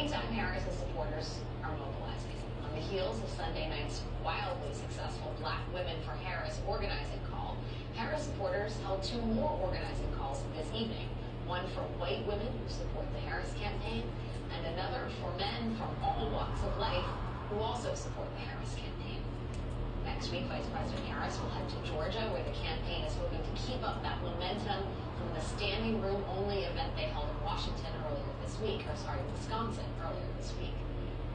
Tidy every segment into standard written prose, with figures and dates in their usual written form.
meantime, Harris's supporters are mobilizing. On the heels of Sunday night's wildly successful Black Women for Harris organizing call, Harris supporters held two more organizing calls this evening. One for white women who support the Harris campaign, and another for men from all walks of life who also support the Harris campaign. Next week, Vice President Harris will head to Georgia, where the campaign is hoping to keep up that momentum from the standing room only event they held in Wisconsin earlier this week.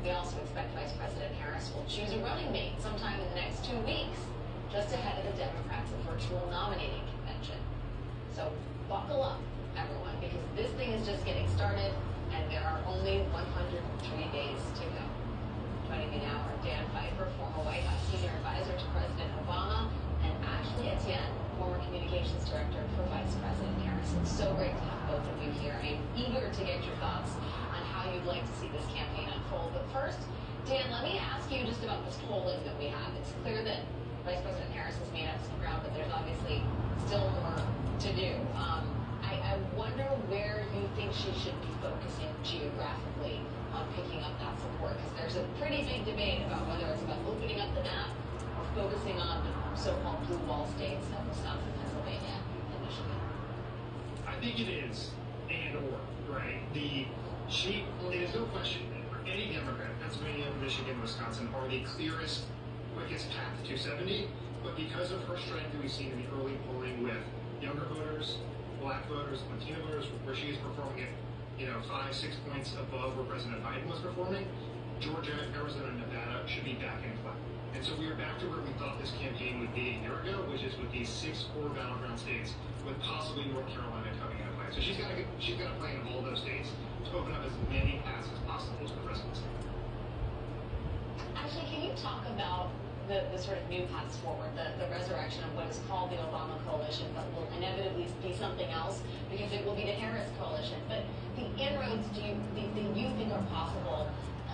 We also expect Vice President Harris will choose a running mate sometime in the next 2 weeks, just ahead of the Democrats' virtual nominating convention. So buckle up, everyone, because this thing is just getting started, and there are only 103 days to go. Joining me now are Dan Pfeiffer, former White House senior advisor to President Obama, and Ashley Etienne, former communications director for Vice President Harris. It's so great to have both of you here. I'm eager to get your thoughts on how you'd like to see this campaign unfold. But first, Dan, let me ask you just about this polling that we have. It's clear that Vice President Harris has made up some ground, but there's obviously still more to do. I wonder where you think she should be focusing geographically on picking up that support, because there's a pretty big debate about whether it's about opening up the map or focusing on the so-called blue wall states of Wisconsin, Pennsylvania, and Michigan. I think it is and or, right? There's no question that for any Democrat, Pennsylvania, Michigan, Wisconsin are the clearest, quickest path to 270. But because of her strength that we've seen in the early polling with younger voters, Black voters, Latino voters, where she is performing at 5-6 points above where President Biden was performing, Georgia, Arizona, and Nevada should be back in play. And so we are back to where we thought this campaign would be a year ago, which is with these 6 core battleground states, with possibly North Carolina coming into play. So she's got to play in all those states to open up as many paths as possible to the presidency. Actually, can you talk about the sort of new paths forward, the resurrection of what is called the Obama coalition, but will inevitably be something else because it will be the Harris coalition. But the inroads do you think are possible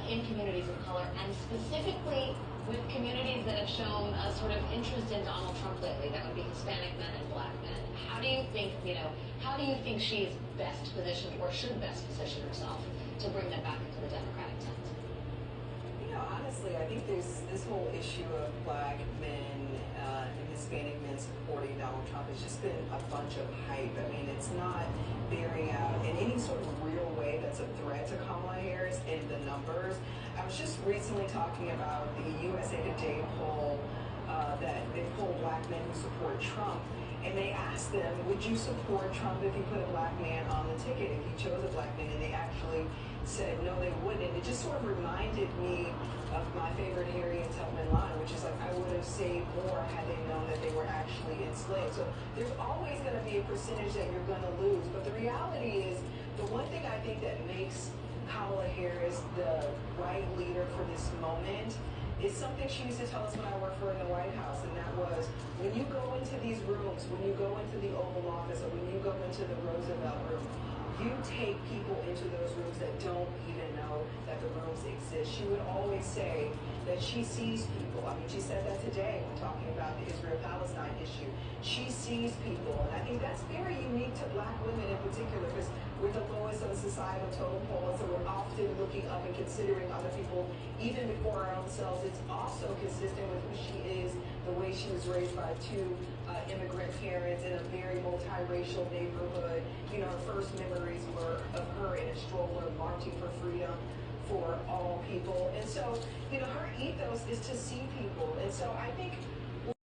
in communities of color, and specifically with communities that have shown a sort of interest in Donald Trump lately? That would be Hispanic men and Black men. How do you think she is best positioned, or should best position herself, to bring them back into the Democratic tent? Honestly, I think there's this whole issue of Black men and Hispanic men supporting Donald Trump. It's just been a bunch of hype. I mean, it's not bearing out in any sort of real way that's a threat to Kamala Harris in the numbers. I was just recently talking about the USA Today poll that they polled Black men who support Trump. And they asked them, would you support Trump if he put a Black man on the ticket, if he chose a Black man? And they actually said no, they wouldn't. It just sort of reminded me of my favorite Harriet Tubman line, which is like, I would have saved more had they known that they were actually enslaved. So there's always going to be a percentage that you're going to lose. But the reality is, the one thing I think that makes Kamala Harris the right leader for this moment is something she used to tell us when I worked for her in the White House, and that was, when you go into these rooms, when you go into the Oval Office, or when you go into the Roosevelt room, you take people into those rooms that don't even know that the rooms exist. She would always say that she sees people. I mean, she said that today when talking about the Israel-Palestine issue. She sees people, and I think that's very unique to Black women in particular, because we're the lowest on the societal totem pole, so we're often looking up and considering other people even before our own selves. It's also consistent with who she is, the way she was raised by two immigrant parents in a very multiracial neighborhood. Her first memories were of her in a stroller marching for freedom for all people. And so, her ethos is to see people. And so I think